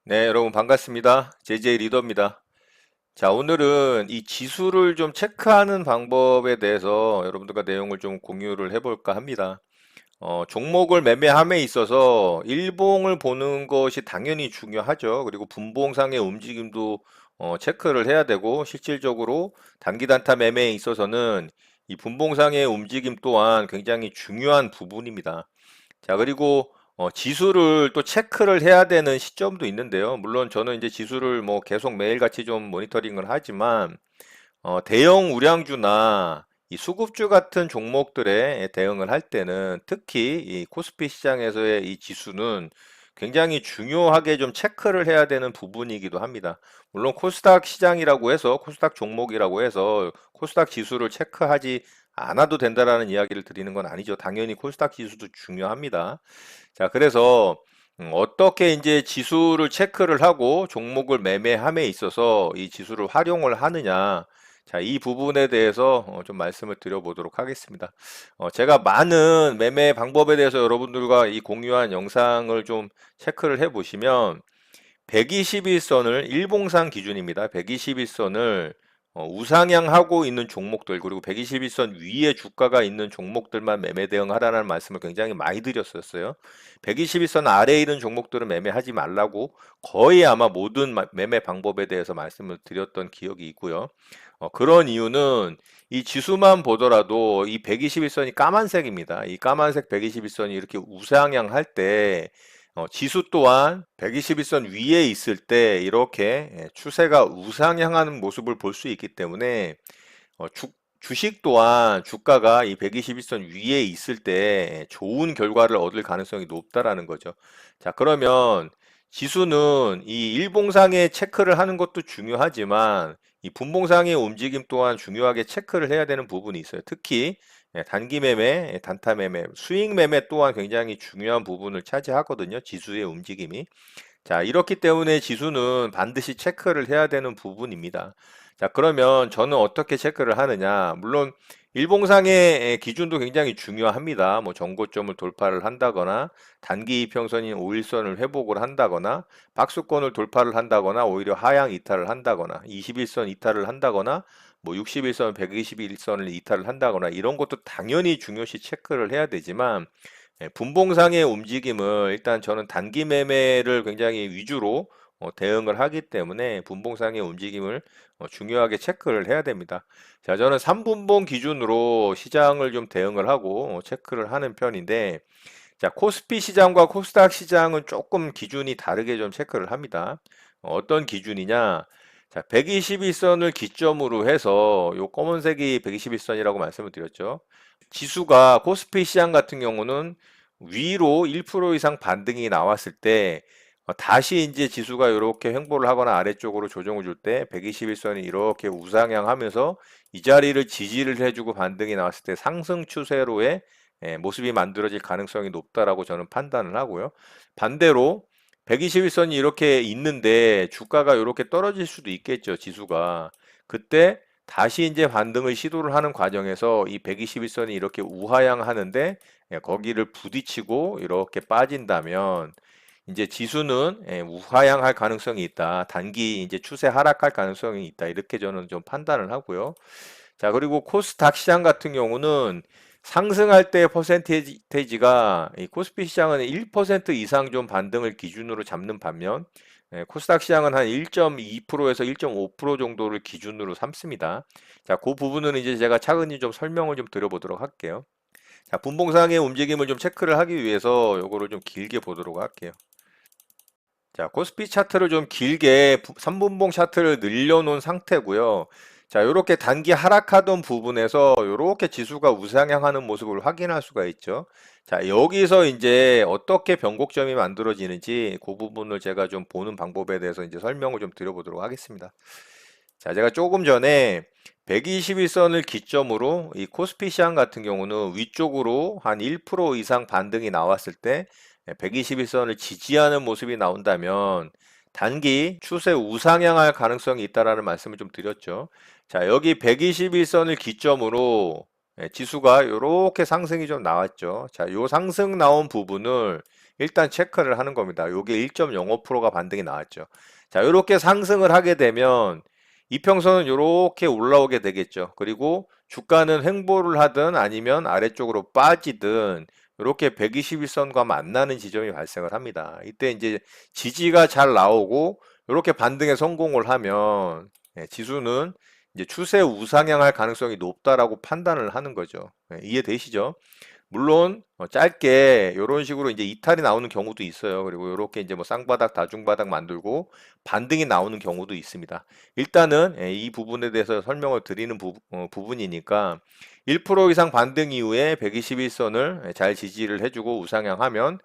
네, 여러분 반갑습니다. JJ 리더입니다. 자, 오늘은 이 지수를 좀 체크하는 방법에 대해서 여러분들과 내용을 좀 공유를 해볼까 합니다. 종목을 매매함에 있어서 일봉을 보는 것이 당연히 중요하죠. 그리고 분봉상의 움직임도 체크를 해야 되고, 실질적으로 단기 단타 매매에 있어서는 이 분봉상의 움직임 또한 굉장히 중요한 부분입니다. 자, 그리고 지수를 또 체크를 해야 되는 시점도 있는데요. 물론 저는 이제 지수를 뭐 계속 매일같이 좀 모니터링을 하지만 대형 우량주나 이 수급주 같은 종목들에 대응을 할 때는 특히 이 코스피 시장에서의 이 지수는 굉장히 중요하게 좀 체크를 해야 되는 부분이기도 합니다. 물론 코스닥 시장이라고 해서 코스닥 종목이라고 해서 코스닥 지수를 체크하지 않아도 된다라는 이야기를 드리는 건 아니죠. 당연히 코스닥 지수도 중요합니다. 자, 그래서 어떻게 이제 지수를 체크를 하고 종목을 매매함에 있어서 이 지수를 활용을 하느냐. 자, 이 부분에 대해서 좀 말씀을 드려보도록 하겠습니다. 제가 많은 매매 방법에 대해서 여러분들과 이 공유한 영상을 좀 체크를 해 보시면 121선을 일봉상 기준입니다. 121선을 우상향하고 있는 종목들 그리고 121선 위에 주가가 있는 종목들만 매매 대응하라는 말씀을 굉장히 많이 드렸었어요. 121선 아래에 있는 종목들은 매매하지 말라고 거의 아마 모든 매매 방법에 대해서 말씀을 드렸던 기억이 있고요. 그런 이유는 이 지수만 보더라도 이 121선이 까만색입니다. 이 까만색 121선이 이렇게 우상향할 때 지수 또한 121선 위에 있을 때 이렇게 추세가 우상향하는 모습을 볼 수 있기 때문에 주식 또한 주가가 이 121선 위에 있을 때 좋은 결과를 얻을 가능성이 높다라는 거죠. 자, 그러면 지수는 이 일봉상에 체크를 하는 것도 중요하지만 이 분봉상의 움직임 또한 중요하게 체크를 해야 되는 부분이 있어요. 특히 단기 매매, 단타 매매, 스윙 매매 또한 굉장히 중요한 부분을 차지하거든요. 지수의 움직임이. 자, 이렇기 때문에 지수는 반드시 체크를 해야 되는 부분입니다. 자, 그러면 저는 어떻게 체크를 하느냐? 물론 일봉상의 기준도 굉장히 중요합니다. 뭐 전고점을 돌파를 한다거나 단기 이평선인 5일선을 회복을 한다거나 박스권을 돌파를 한다거나 오히려 하향 이탈을 한다거나 21선 이탈을 한다거나 뭐 61선, 121선을 이탈을 한다거나 이런 것도 당연히 중요시 체크를 해야 되지만 분봉상의 움직임을 일단 저는 단기 매매를 굉장히 위주로 대응을 하기 때문에 분봉상의 움직임을 중요하게 체크를 해야 됩니다. 자, 저는 3분봉 기준으로 시장을 좀 대응을 하고 체크를 하는 편인데, 자, 코스피 시장과 코스닥 시장은 조금 기준이 다르게 좀 체크를 합니다. 어떤 기준이냐? 자, 121선을 기점으로 해서 요 검은색이 121선이라고 말씀을 드렸죠. 지수가 코스피 시장 같은 경우는 위로 1% 이상 반등이 나왔을 때 다시 이제 지수가 이렇게 횡보를 하거나 아래쪽으로 조정을 줄 때 121선이 이렇게 우상향하면서 이 자리를 지지를 해주고 반등이 나왔을 때 상승 추세로의 모습이 만들어질 가능성이 높다라고 저는 판단을 하고요. 반대로 121선이 이렇게 있는데 주가가 이렇게 떨어질 수도 있겠죠, 지수가. 그때 다시 이제 반등을 시도를 하는 과정에서 이 121선이 이렇게 우하향하는데 거기를 부딪히고 이렇게 빠진다면 이제 지수는 우하향할 가능성이 있다. 단기 이제 추세 하락할 가능성이 있다. 이렇게 저는 좀 판단을 하고요. 자, 그리고 코스닥 시장 같은 경우는 상승할 때 퍼센테이지가 이 코스피 시장은 1% 이상 좀 반등을 기준으로 잡는 반면 코스닥 시장은 한 1.2%에서 1.5% 정도를 기준으로 삼습니다. 자, 그 부분은 이제 제가 차근히 좀 설명을 좀 드려보도록 할게요. 자, 분봉상의 움직임을 좀 체크를 하기 위해서 요거를 좀 길게 보도록 할게요. 자, 코스피 차트를 좀 길게 3분봉 차트를 늘려놓은 상태고요. 자, 이렇게 단기 하락하던 부분에서 이렇게 지수가 우상향하는 모습을 확인할 수가 있죠. 자, 여기서 이제 어떻게 변곡점이 만들어지는지 그 부분을 제가 좀 보는 방법에 대해서 이제 설명을 좀 드려보도록 하겠습니다. 자, 제가 조금 전에 121선을 기점으로 이 코스피 시장 같은 경우는 위쪽으로 한 1% 이상 반등이 나왔을 때 121선을 지지하는 모습이 나온다면 단기 추세 우상향할 가능성이 있다라는 말씀을 좀 드렸죠. 자, 여기 121선을 기점으로 지수가 이렇게 상승이 좀 나왔죠. 자, 요 상승 나온 부분을 일단 체크를 하는 겁니다. 요게 1.05%가 반등이 나왔죠. 자, 이렇게 상승을 하게 되면 이평선은 이렇게 올라오게 되겠죠. 그리고 주가는 횡보를 하든 아니면 아래쪽으로 빠지든 이렇게 121선과 만나는 지점이 발생을 합니다. 이때 이제 지지가 잘 나오고 이렇게 반등에 성공을 하면 지수는 이제 추세 우상향할 가능성이 높다라고 판단을 하는 거죠. 이해되시죠? 물론 짧게 이런 식으로 이제 이탈이 나오는 경우도 있어요. 그리고 이렇게 이제 뭐 쌍바닥, 다중바닥 만들고 반등이 나오는 경우도 있습니다. 일단은 이 부분에 대해서 설명을 드리는 부분이니까 1% 이상 반등 이후에 121선을 잘 지지를 해주고 우상향하면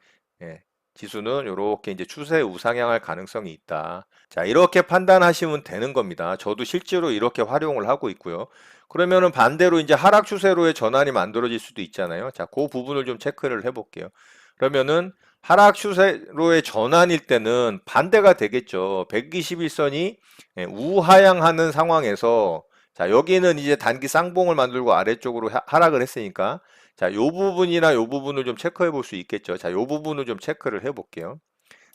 지수는 이렇게 이제 추세 우상향할 가능성이 있다. 자, 이렇게 판단하시면 되는 겁니다. 저도 실제로 이렇게 활용을 하고 있고요. 그러면은 반대로 이제 하락 추세로의 전환이 만들어질 수도 있잖아요. 자, 그 부분을 좀 체크를 해볼게요. 그러면은 하락 추세로의 전환일 때는 반대가 되겠죠. 121선이 우하향하는 상황에서 자, 여기는 이제 단기 쌍봉을 만들고 아래쪽으로 하락을 했으니까 자, 요 부분이나 요 부분을 좀 체크해 볼 수 있겠죠. 자, 요 부분을 좀 체크를 해 볼게요.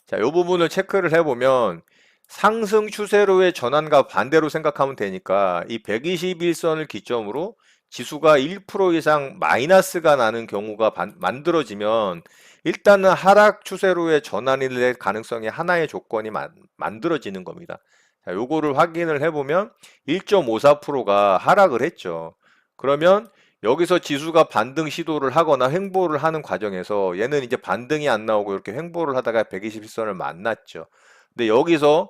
자, 요 부분을 체크를 해 보면 상승 추세로의 전환과 반대로 생각하면 되니까 이 121선을 기점으로 지수가 1% 이상 마이너스가 나는 경우가 만들어지면 일단은 하락 추세로의 전환이 될 가능성이 하나의 조건이 만들어지는 겁니다. 자, 요거를 확인을 해보면 1.54%가 하락을 했죠. 그러면 여기서 지수가 반등 시도를 하거나 횡보를 하는 과정에서 얘는 이제 반등이 안 나오고 이렇게 횡보를 하다가 121선을 만났죠. 근데 여기서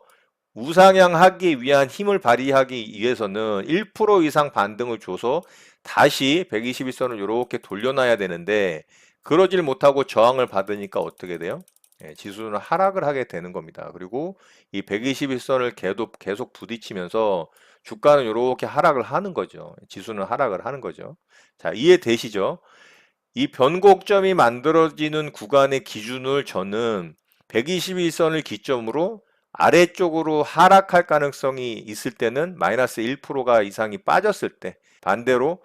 우상향하기 위한 힘을 발휘하기 위해서는 1% 이상 반등을 줘서 다시 121선을 이렇게 돌려놔야 되는데 그러질 못하고 저항을 받으니까 어떻게 돼요? 지수는 하락을 하게 되는 겁니다. 그리고 이 121선을 계속 부딪히면서 주가는 이렇게 하락을 하는 거죠. 지수는 하락을 하는 거죠. 자, 이해되시죠? 이 변곡점이 만들어지는 구간의 기준을 저는 121선을 기점으로 아래쪽으로 하락할 가능성이 있을 때는 마이너스 1%가 이상이 빠졌을 때 반대로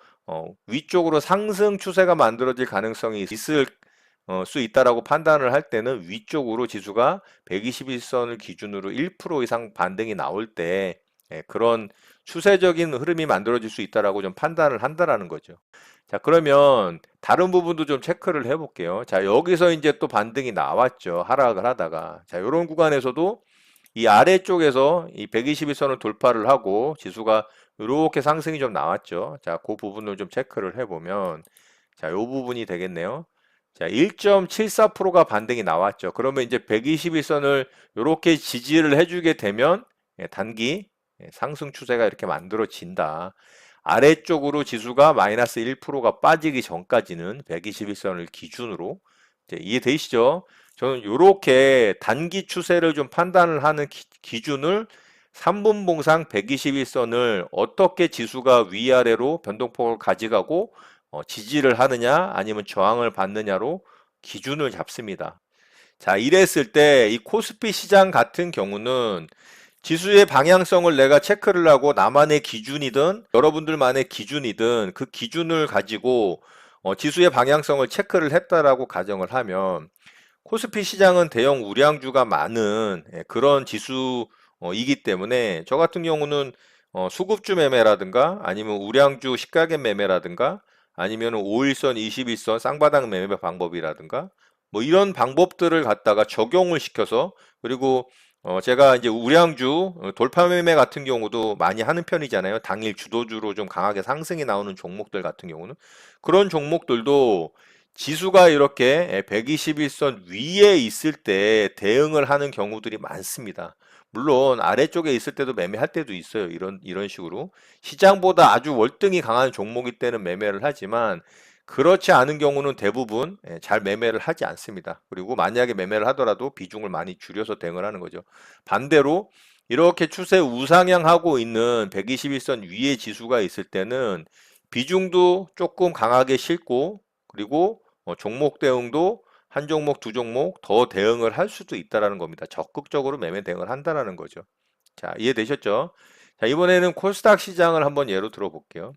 위쪽으로 상승 추세가 만들어질 가능성이 있을 수 있다라고 판단을 할 때는 위쪽으로 지수가 121선을 기준으로 1% 이상 반등이 나올 때 그런 추세적인 흐름이 만들어질 수 있다라고 좀 판단을 한다라는 거죠. 자, 그러면 다른 부분도 좀 체크를 해볼게요. 자, 여기서 이제 또 반등이 나왔죠. 하락을 하다가. 자, 이런 구간에서도 이 아래쪽에서 이 121선을 돌파를 하고 지수가 이렇게 상승이 좀 나왔죠. 자, 그 부분을 좀 체크를 해보면 자, 이 부분이 되겠네요. 자, 1.74%가 반등이 나왔죠. 그러면 이제 121선을 이렇게 지지를 해주게 되면 단기 상승 추세가 이렇게 만들어진다. 아래쪽으로 지수가 마이너스 1%가 빠지기 전까지는 121선을 기준으로 이해되시죠? 저는 이렇게 단기 추세를 좀 판단을 하는 기준을 3분봉상 121선을 어떻게 지수가 위아래로 변동폭을 가져가고 지지를 하느냐 아니면 저항을 받느냐로 기준을 잡습니다. 자, 이랬을 때 이 코스피 시장 같은 경우는 지수의 방향성을 내가 체크를 하고 나만의 기준이든 여러분들만의 기준이든 그 기준을 가지고 지수의 방향성을 체크를 했다라고 가정을 하면 코스피 시장은 대형 우량주가 많은 그런 지수이기 때문에 저 같은 경우는 수급주 매매라든가 아니면 우량주 시가겐 매매라든가 아니면 5일선, 21선 쌍바닥 매매 방법이라든가 뭐 이런 방법들을 갖다가 적용을 시켜서 그리고 제가 이제 우량주 돌파 매매 같은 경우도 많이 하는 편이잖아요. 당일 주도주로 좀 강하게 상승이 나오는 종목들 같은 경우는 그런 종목들도 지수가 이렇게 121선 위에 있을 때 대응을 하는 경우들이 많습니다. 물론 아래쪽에 있을 때도 매매할 때도 있어요. 이런 식으로 시장보다 아주 월등히 강한 종목일 때는 매매를 하지만 그렇지 않은 경우는 대부분 잘 매매를 하지 않습니다. 그리고 만약에 매매를 하더라도 비중을 많이 줄여서 대응을 하는 거죠. 반대로 이렇게 추세 우상향하고 있는 121선 위에 지수가 있을 때는 비중도 조금 강하게 싣고 그리고 종목 대응도 한 종목, 두 종목 더 대응을 할 수도 있다라는 겁니다. 적극적으로 매매 대응을 한다라는 거죠. 자, 이해되셨죠? 자, 이번에는 코스닥 시장을 한번 예로 들어볼게요.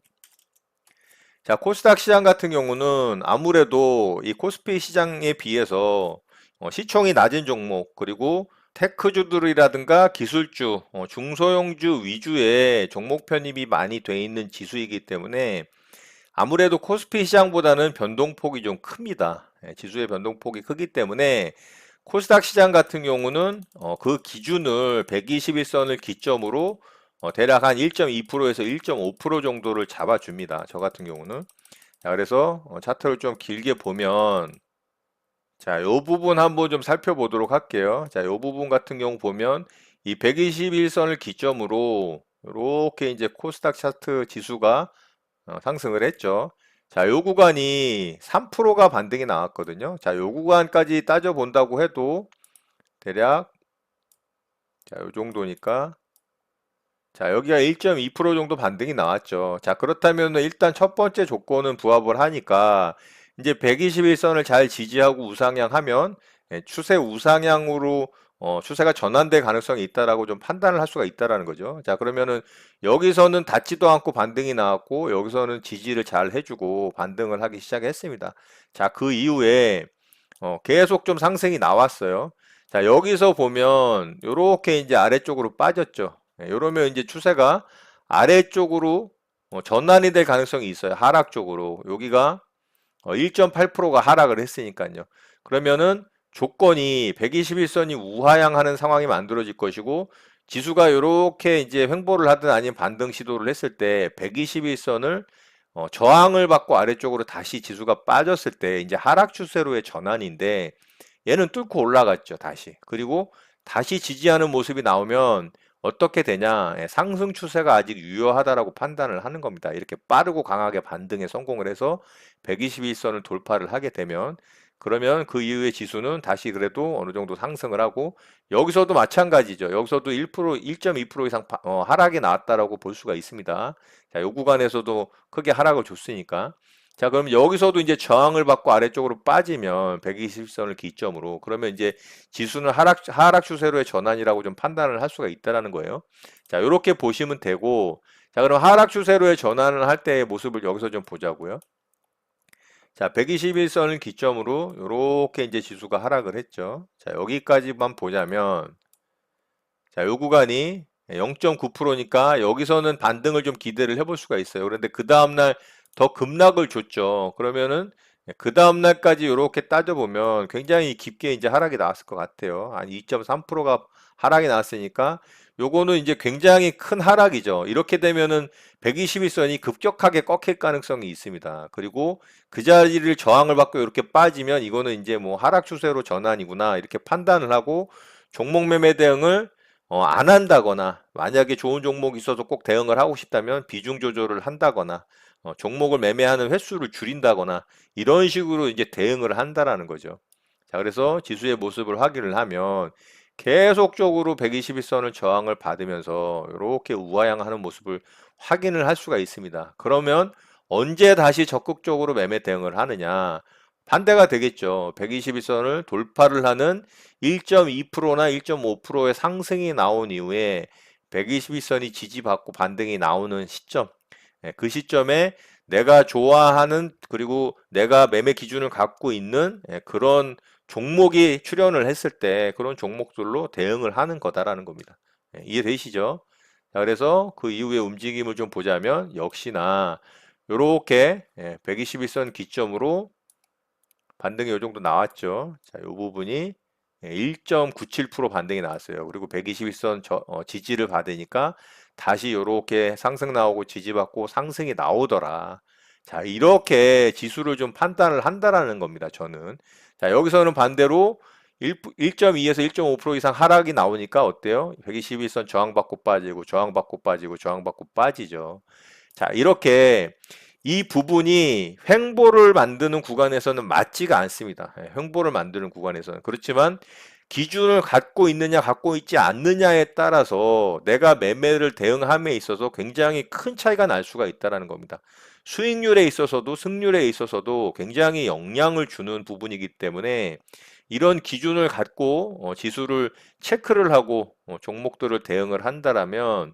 자, 코스닥 시장 같은 경우는 아무래도 이 코스피 시장에 비해서 시총이 낮은 종목, 그리고 테크주들이라든가 기술주, 중소형주 위주의 종목 편입이 많이 돼 있는 지수이기 때문에 아무래도 코스피 시장보다는 변동폭이 좀 큽니다. 지수의 변동폭이 크기 때문에 코스닥 시장 같은 경우는 그 기준을 121선을 기점으로 대략 한 1.2%에서 1.5% 정도를 잡아줍니다. 저 같은 경우는. 자, 그래서 차트를 좀 길게 보면 자, 요 부분 한번 좀 살펴보도록 할게요. 자, 요 부분 같은 경우 보면 이 121선을 기점으로 이렇게 이제 코스닥 차트 지수가 상승을 했죠. 자, 요 구간이 3%가 반등이 나왔거든요. 자, 요 구간까지 따져본다고 해도 대략 자, 요 정도니까 자, 여기가 1.2% 정도 반등이 나왔죠. 자, 그렇다면 일단 첫 번째 조건은 부합을 하니까 이제 121선을 잘 지지하고 우상향하면 추세 우상향으로 추세가 전환될 가능성이 있다라고 좀 판단을 할 수가 있다라는 거죠. 자, 그러면은 여기서는 닿지도 않고 반등이 나왔고 여기서는 지지를 잘 해주고 반등을 하기 시작했습니다. 자, 그 이후에 계속 좀 상승이 나왔어요. 자, 여기서 보면 요렇게 이제 아래쪽으로 빠졌죠. 이러면 이제 추세가 아래쪽으로 전환이 될 가능성이 있어요. 하락 쪽으로. 여기가 1.8%가 하락을 했으니까요. 그러면은 조건이 121선이 우하향하는 상황이 만들어질 것이고 지수가 이렇게 이제 횡보를 하든 아니면 반등 시도를 했을 때 121선을 저항을 받고 아래쪽으로 다시 지수가 빠졌을 때 이제 하락 추세로의 전환인데 얘는 뚫고 올라갔죠, 다시. 그리고 다시 지지하는 모습이 나오면 어떻게 되냐? 상승 추세가 아직 유효하다라고 판단을 하는 겁니다. 이렇게 빠르고 강하게 반등에 성공을 해서 121선을 돌파를 하게 되면 그러면 그 이후에 지수는 다시 그래도 어느 정도 상승을 하고 여기서도 마찬가지죠. 여기서도 1%, 1.2% 이상 하락이 나왔다라고 볼 수가 있습니다. 자, 요 구간에서도 크게 하락을 줬으니까. 자, 그럼 여기서도 이제 저항을 받고 아래쪽으로 빠지면 120선을 기점으로 그러면 이제 지수는 하락 추세로의 전환이라고 좀 판단을 할 수가 있다라는 거예요. 자, 이렇게 보시면 되고 자, 그럼 하락 추세로의 전환을 할 때의 모습을 여기서 좀 보자고요. 자, 121선을 기점으로 이렇게 이제 지수가 하락을 했죠. 자, 여기까지만 보자면 자, 요 구간이 0.9%니까 여기서는 반등을 좀 기대를 해볼 수가 있어요. 그런데 그 다음날 더 급락을 줬죠. 그러면은 그 다음날까지 이렇게 따져보면 굉장히 깊게 이제 하락이 나왔을 것 같아요. 한 2.3%가 하락이 나왔으니까 요거는 이제 굉장히 큰 하락이죠. 이렇게 되면은 121선이 급격하게 꺾일 가능성이 있습니다. 그리고 그 자리를 저항을 받고 이렇게 빠지면 이거는 이제 뭐 하락 추세로 전환이구나 이렇게 판단을 하고 종목 매매 대응을 안 한다거나 만약에 좋은 종목이 있어서 꼭 대응을 하고 싶다면 비중 조절을 한다거나 종목을 매매하는 횟수를 줄인다거나 이런 식으로 이제 대응을 한다라는 거죠. 자, 그래서 지수의 모습을 확인을 하면 계속적으로 121선을 저항을 받으면서 이렇게 우하향하는 모습을 확인을 할 수가 있습니다. 그러면 언제 다시 적극적으로 매매 대응을 하느냐? 반대가 되겠죠. 121선을 돌파를 하는 1.2%나 1.5%의 상승이 나온 이후에 121선이 지지받고 반등이 나오는 시점, 그 시점에 내가 좋아하는 그리고 내가 매매 기준을 갖고 있는 그런 종목이 출현을 했을 때 그런 종목들로 대응을 하는 거다라는 겁니다. 이해되시죠? 자, 그래서 그 이후의 움직임을 좀 보자면 역시나 이렇게 121선 기점으로 반등이 요 정도 나왔죠. 자, 이 부분이 1.97% 반등이 나왔어요. 그리고 121선 지지를 받으니까 다시 이렇게 상승 나오고 지지받고 상승이 나오더라. 자, 이렇게 지수를 좀 판단을 한다라는 겁니다. 저는. 자, 여기서는 반대로 1.2에서 1.5% 이상 하락이 나오니까 어때요? 121선 저항받고 빠지고 저항받고 빠지고 저항받고 빠지죠. 자, 이렇게 이 부분이 횡보를 만드는 구간에서는 맞지가 않습니다. 횡보를 만드는 구간에서는. 그렇지만 기준을 갖고 있느냐 갖고 있지 않느냐에 따라서 내가 매매를 대응함에 있어서 굉장히 큰 차이가 날 수가 있다는 겁니다. 수익률에 있어서도 승률에 있어서도 굉장히 영향을 주는 부분이기 때문에 이런 기준을 갖고 지수를 체크를 하고 종목들을 대응을 한다라면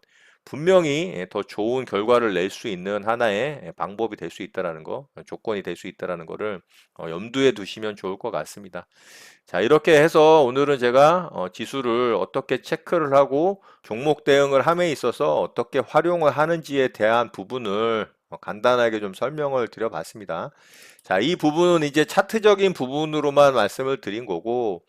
분명히 더 좋은 결과를 낼 수 있는 하나의 방법이 될 수 있다라는 거, 조건이 될 수 있다라는 거를 염두에 두시면 좋을 것 같습니다. 자, 이렇게 해서 오늘은 제가 지수를 어떻게 체크를 하고 종목 대응을 함에 있어서 어떻게 활용을 하는지에 대한 부분을 간단하게 좀 설명을 드려봤습니다. 자, 이 부분은 이제 차트적인 부분으로만 말씀을 드린 거고,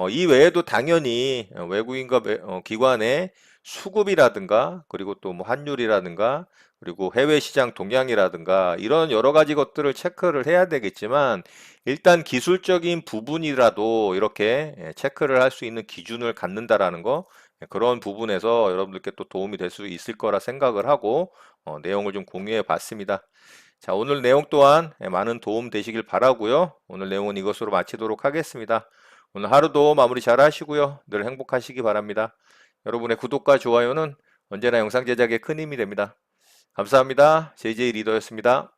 이 외에도 당연히 외국인과 기관의 수급이라든가, 그리고 또 뭐 환율이라든가, 그리고 해외 시장 동향이라든가, 이런 여러 가지 것들을 체크를 해야 되겠지만, 일단 기술적인 부분이라도 이렇게 체크를 할 수 있는 기준을 갖는다라는 거, 그런 부분에서 여러분들께 또 도움이 될 수 있을 거라 생각을 하고, 내용을 좀 공유해 봤습니다. 자, 오늘 내용 또한 많은 도움 되시길 바라고요. 오늘 내용은 이것으로 마치도록 하겠습니다. 오늘 하루도 마무리 잘 하시고요. 늘 행복하시기 바랍니다. 여러분의 구독과 좋아요는 언제나 영상 제작에 큰 힘이 됩니다. 감사합니다. JJ 리더였습니다.